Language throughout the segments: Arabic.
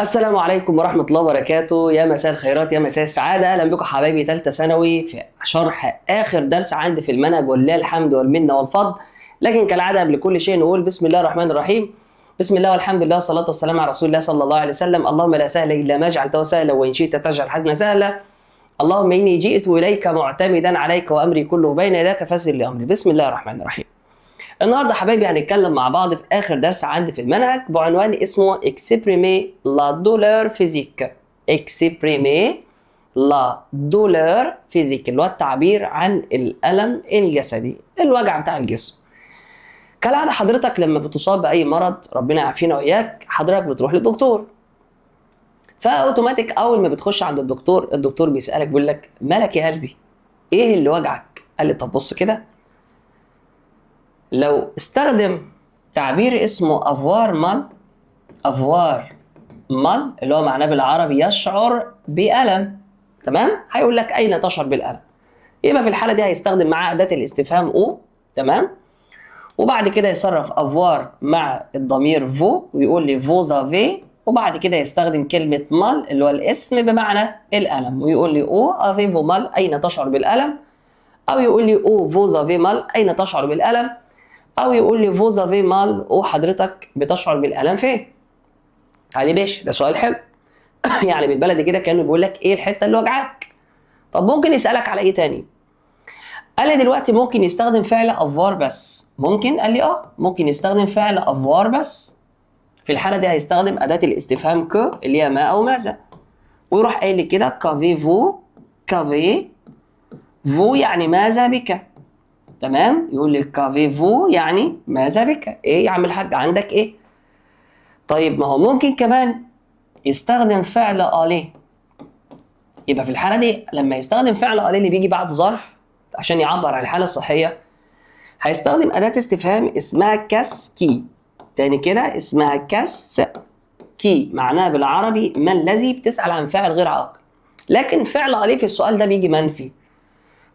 السلام عليكم ورحمة الله وبركاته. يا مساء الخيرات، يا مساء السعادة. أهلا بكم حبايبي ثالثة ثانوي في شرح آخر درس عندي في المنهج، ولله الحمد والمنة والفضل. لكن كالعادة قبل كل شيء نقول بسم الله الرحمن الرحيم. بسم الله والحمد لله والصلاة والسلام على رسول الله صلى الله عليه وسلم. اللهم لا سهل إلا ما جعلته سهلا، وإن شئت تجعل الحزن سهلا. اللهم إني جئت إليك معتمدا عليك، وأمري كله بين يديك فسر لي أمري. بسم الله الرحمن الرحيم. النهارده حبايبي هنتكلم مع بعض في اخر درس عندي في المنهج بعنوان اسمه exprimer la douleur physique. exprimer la douleur physique اللي هو التعبير عن الالم الجسدي، الوجع بتاع الجسم. كالعاده حضرتك لما بتصاب باي مرض، ربنا يعافينا واياك، حضرتك بتروح للدكتور. فاوتوماتيك اول ما بتخش عند الدكتور بيسالك، بيقول لك مالك يا قلبي؟ ايه اللي وجعك؟ قال لي طب بص كده، لو استخدم تعبير اسمه افوار مال اللي هو معناه بالعربي يشعر بألم، تمام؟ هيقول لك أين تشعر بالألم؟ يبقى في الحالة دي هيستخدم معاه أداة الاستفهام او، تمام؟ وبعد كده يصرف افوار مع الضمير فو ويقول لي فوزافي، وبعد كده يستخدم كلمة مال اللي هو الاسم بمعنى الألم ويقول لي او افيفو مال أين تشعر بالألم، أو يقول لي او فوزافي مال أين تشعر بالألم، او يقول لي فوز افي مال وحضرتك بتشعر بالالم فين؟ علي باشا ده سؤال حلو. يعني بالبلدي كده كانه بيقول لك ايه الحته اللي وجعاك. طب ممكن يسالك على ايه تاني؟ قال لي دلوقتي ممكن يستخدم فعل افوار بس. ممكن؟ قال لي ممكن يستخدم فعل افوار بس. في الحاله دي هيستخدم اداه الاستفهام كو اللي هي ما او ماذا، ويروح قايل لي كده كافي فو، كافي فو يعني ماذا بك، تمام؟ يقول لي كافيفو يعني ماذا بك؟ ايه يا عم الحاج عندك ايه؟ طيب ما هو ممكن كمان يستخدم فعل اليه. يبقى في الحاله دي لما يستخدم فعل اليه اللي بيجي بعد ظرف عشان يعبر عن الحاله الصحيه، هيستخدم اداه استفهام اسمها كاسكي. تاني كده اسمها كاسكي، معناها بالعربي ما الذي، بتسال عن فاعل غير عاقل. لكن فعل اليه في السؤال ده بيجي منفي،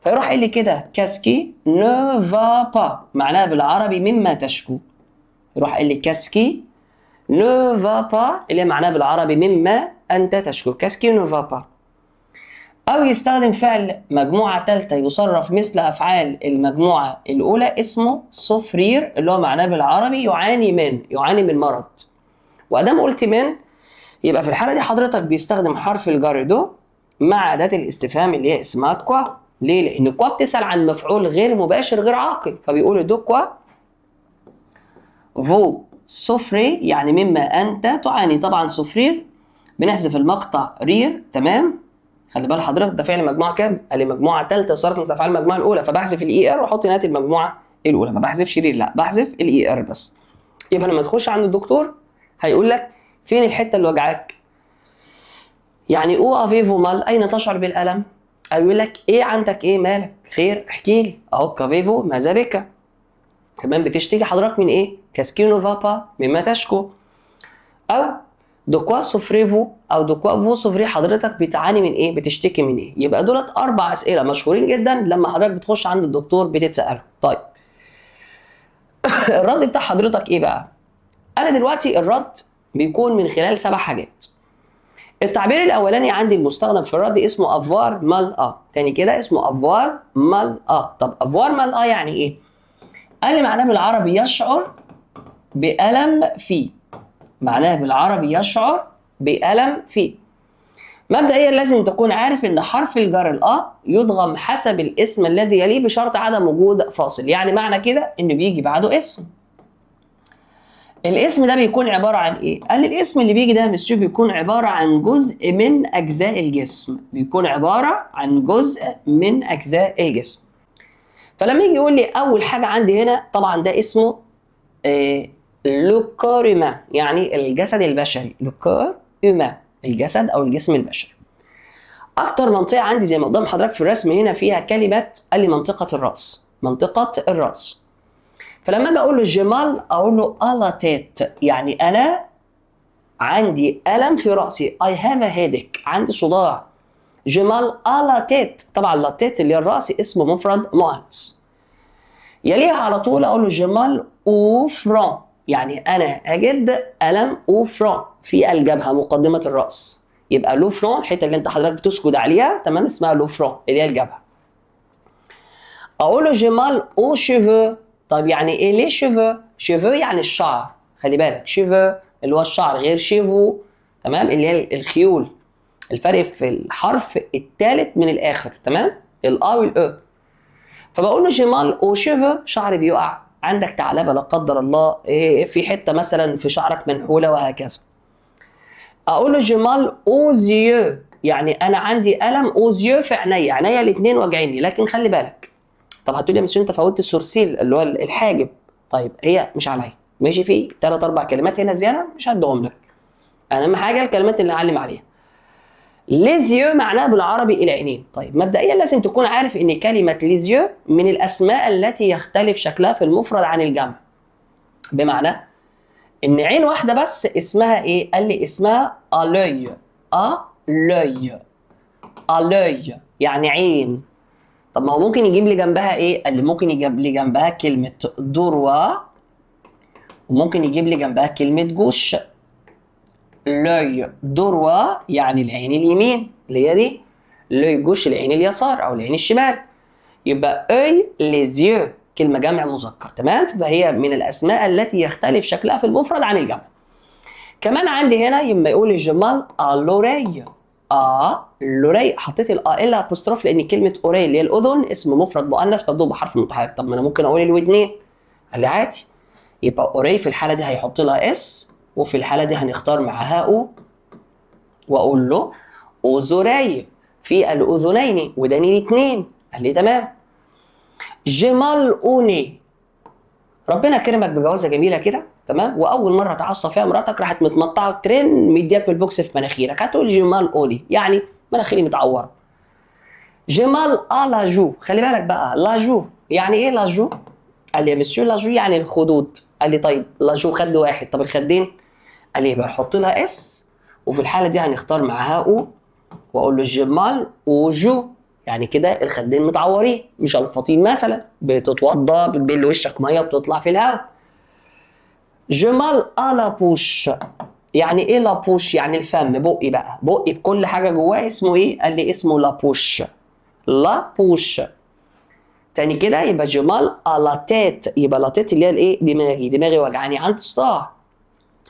فيروح قايل لي كده كاسكي نو فا با، معناها بالعربي مما تشكو. يروح قايل لي كاسكي نو فا با اللي معناها بالعربي مما انت تشكو، كاسكي نو فا با. او يستخدم فعل مجموعه ثالثه يصرف مثل افعال المجموعه الاولى اسمه سوفرير اللي هو معناه بالعربي يعاني من مرض. وادام قلت من، يبقى في الحاله دي حضرتك بيستخدم حرف الجر دو مع اداه الاستفهام اللي هي اسمها كوا. ليه؟ لأن كوا بتسأل عن مفعول غير مباشر غير عاقل، فبيقول دو كوا فو سوفري يعني مما أنت تعاني. طبعا سوفرير بنحذف المقطع رير، تمام؟ خلي بال حضرتك ده فعل مجموعة كام؟ قال لي مجموعة ثالثة وصارت مثل أفعال المجموعة الأولى، فبحذف الإي آر وأحط نهاية المجموعة الأولى، ما بحذفش رير، لا بحذف الإي آر بس. يبقى لما تخش عند الدكتور هيقول لك فين الحتة اللي وجعاك؟ يعني او افيفو مال أين تشعر بالألم؟ أو يقول لك ايه عندك، ايه مالك؟ خير احكي لي. اهو كافيفو ماذا بك؟ كمان بتشتكي حضرتك من ايه؟ كاسكينو فابا مما تشكو. او دوكوا سوفريفو او دوكوا فو سوفري، حضرتك بتعاني من ايه؟ بتشتكي من ايه؟ يبقى دولت 4 اسئله مشهورين جدا لما حضرتك بتخش عند الدكتور بتتسالهم. طيب الرد بتاع حضرتك ايه بقى؟ انا دلوقتي الرد بيكون من خلال 7 حاجات. التعبير الاولاني عندي المستخدم في الرد اسمه افوار مال تاني كده اسمه افوار مال طب افوار مال يعني ايه؟ قال لي معناه بالعربي يشعر بألم فيه. معناه بالعربي يشعر بألم فيه. مبدئيا لازم تكون عارف ان حرف الجر يضغم حسب الاسم الذي يليه بشرط عدم وجود فاصل. يعني معنى كده انه بيجي بعده اسم. الاسم ده بيكون عبارة عن ايه؟ قال لي الاسم اللي بيجي ده مسيو بيكون عبارة عن جزء من اجزاء الجسم، بيكون عبارة عن جزء من اجزاء الجسم. فلما يجي يقول لي اول حاجة عندي هنا، طبعا ده اسمه لوكوريما، يعني الجسد البشري. لوكوريما الجسد او الجسم البشري. اكتر منطقة عندي زي ما قدام حضرتك في الرسم هنا فيها كلمة، قال لي منطقة الرأس، منطقة الرأس. فلما بقول له جمال اقول له الاتيت، يعني انا عندي الم في راسي. I have a headache، عندي صداع. جمال الاتيت، طبعا لاتيت اللي هي الراس اسم مفرد مؤنث. يليها على طول اقول له جمال او فران، يعني انا اجد الم او فران. في الجبهه مقدمه الراس، يبقى لو فرون الحته اللي انت حضرتك بتسجد عليها تمام اسمها لو فرون اللي هي الجبهه. اقول له جي مال او شيفو. طب يعني ايه ليه شيفو؟ شيفو يعني الشعر، خلي بالك شيفو اللي هو الشعر غير شيفو تمام اللي هي الخيول. الفرق في الحرف الثالث من الاخر تمام الا والاو. فبقول له جمال او شيفو شعري بيقع، عندك ثعلبه لا قدر الله في حته مثلا في شعرك منحوله وهكذا. اقول له جمال او زيو يعني انا عندي الم او زيو في عينيا الاثنين واجعيني، لكن خلي بالك. طب هتقول لي يا مسيو انت فوتت السورسيل اللي هو الحاجب. طيب هي مش عليا ماشي، في 3 4 كلمات هنا زياده مش هديهم لك، اهم حاجه الكلمات اللي هعلم عليها. ليزيو معناها بالعربي العينين. طيب مبدئيا لازم تكون عارف ان كلمه ليزيو من الاسماء التي يختلف شكلها في المفرد عن الجمع، بمعنى ان عين واحده بس اسمها ايه؟ قال لي اسمها الوي. الوي الوي يعني عين. طب ما هو ممكن يجيب لي جنبها ايه؟ قال لي ممكن يجيب لي جنبها كلمه دروا، وممكن يجيب لي جنبها كلمه جوش. لوي دروا يعني العين اليمين اللي هي دي، لوي جوش العين اليسار او العين الشمال. يبقى اوي ليزيو كلمه جمع مذكر تمام، فهي من الاسماء التي يختلف شكلها في المفرد عن الجمع. كمان عندي هنا يما يقول الجمال لوري. لوري حطيت الا ابوستروف لان كلمه اوري اللي هي الاذن اسم مفرد مؤنث مبدوء بحرف متحرك. طب ما انا ممكن اقول الودنين، قال لي عادي. يبقى اوري في الحاله دي هيحط لها اس، وفي الحاله دي هنختار معاها او واقول له اوزوري في الاذنين ودانين 2. قال لي تمام. جمال اوني ربنا كرمك بجوازه جميله كده تمام، واول مره تعصى فيها مراتك راحت متمطعه الترين مدياك بالبوكس في مناخيرك، هتقول جمال اوني يعني مناخيري متعوره. جمال لاجو خلي بالك بقى، لاجو يعني ايه لاجو؟ قال لي يا مسيو لاجو يعني الخدود. قال لي طيب لاجو خد واحد، طب الخدين؟ قال لي يبقى نحط لها اس، وفي الحاله دي هنختار معاها او واقول له جمال وجو يعني كده الخدين متعورين مش الفاطين مثلا بتتوضى بتبل وشك ميه بتطلع في الهواء. جمال لا بوش يعني ايه لا بوش؟ يعني الفم بقي بقى، بقي بكل حاجه جواه اسمه ايه؟ قال لي اسمه لا بوش. لا بوش تاني كده يبقى جمال لا تيت، يبقى لا تيت اللي هي الايه؟ دماغي وجعاني عندي صداع.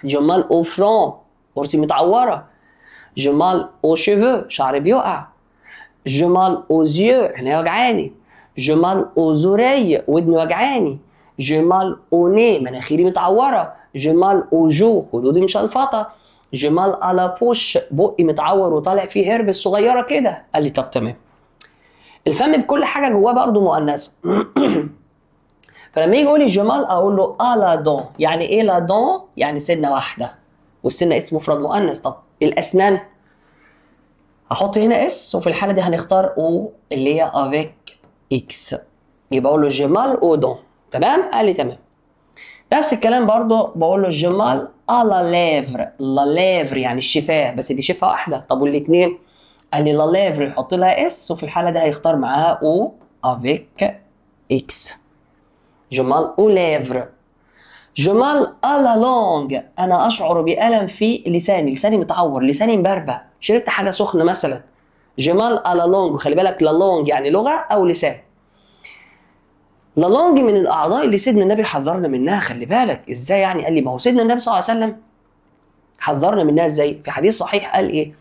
جمال او فرون ورتي متعوره. جمال او شيفو شعري بيقع. جمال او زيو عيني وجعاني. جمال او زوري ودني وجعاني. جمال او ني مناخيري متعوره. جمال او جو خدودي مشلفطه. جمال على بوش بقي متعور وطالع فيه هرب صغيره كده. قال لي طب تمام. الفم بكل حاجه جواه برضه مؤنثه. فلما يجي يقول لي جمال اقول له لا دون يعني ايه لا دون؟ يعني سنه واحده، والسنه اسم مفرد مؤنث. طب الاسنان هحط هنا اس، وفي الحاله دي هنختار او اللي هي افيك اكس، يبقى اقول له جمال او دون تمام. قال لي تمام. نفس الكلام برضه بقول له جمال لا ليفر. لا ليفر يعني الشفاه، بس دي شفاه واحده. طب والاثنين؟ قال لي لا ليفر يحط لها اس، وفي الحاله دي هيختار معاها او افيك اكس. جمال او ليفر. جمال لا لونج انا اشعر بالم في لساني، لساني متعور، لساني مبربع، شربت حاجه سخنه مثلا. جمال لا لونج خلي بالك لا لونج يعني لغه او لسان. لا لونج من الاعضاء اللي سيدنا النبي حذرنا منها، خلي بالك ازاي يعني؟ قال لي ما هو سيدنا النبي صلى الله عليه وسلم حذرنا منها ازاي؟ في حديث صحيح قال ايه؟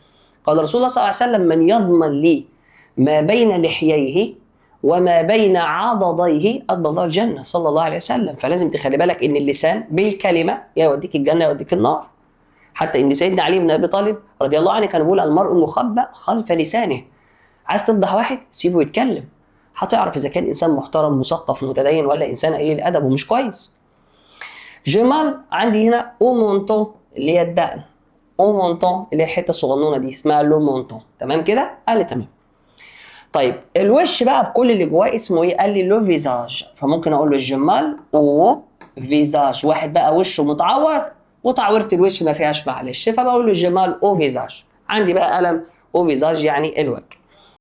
قال رسول الله صلى الله عليه وسلم من يضمن لي ما بين لحييه وما بين عضديه أدخل الله الجنة صلى الله عليه وسلم. فلازم تخلي بالك إن اللسان بالكلمة يا يوديك الجنة يا يوديك النار. حتى إن سيدنا علي بن أبي طالب رضي الله عنه كان بيقول المرء المخبأ خلف لسانه. عايز تفضح واحد سيبه يتكلم، هتعرف إذا كان إنسان محترم مثقف متدين ولا إنسان قليل الأدب ومش كويس. جمال عندي هنا أو مونتون اللي هي الدقن، أو مونتون اللي هي الحتة الصغنونة دي اسمها لو مونتون تمام كده؟ قال لي تمام. طيب الوش بقى بكل اللي جواه اسمه ايه؟ قال لي لو فيزاج، فممكن اقول له الجمال او فيزاج. واحد بقى وشه متعور وتعويره الوش ما فيهاش معلش، فبقول له الجمال او فيزاج. عندي بقى قلم او فيزاج يعني الوجه.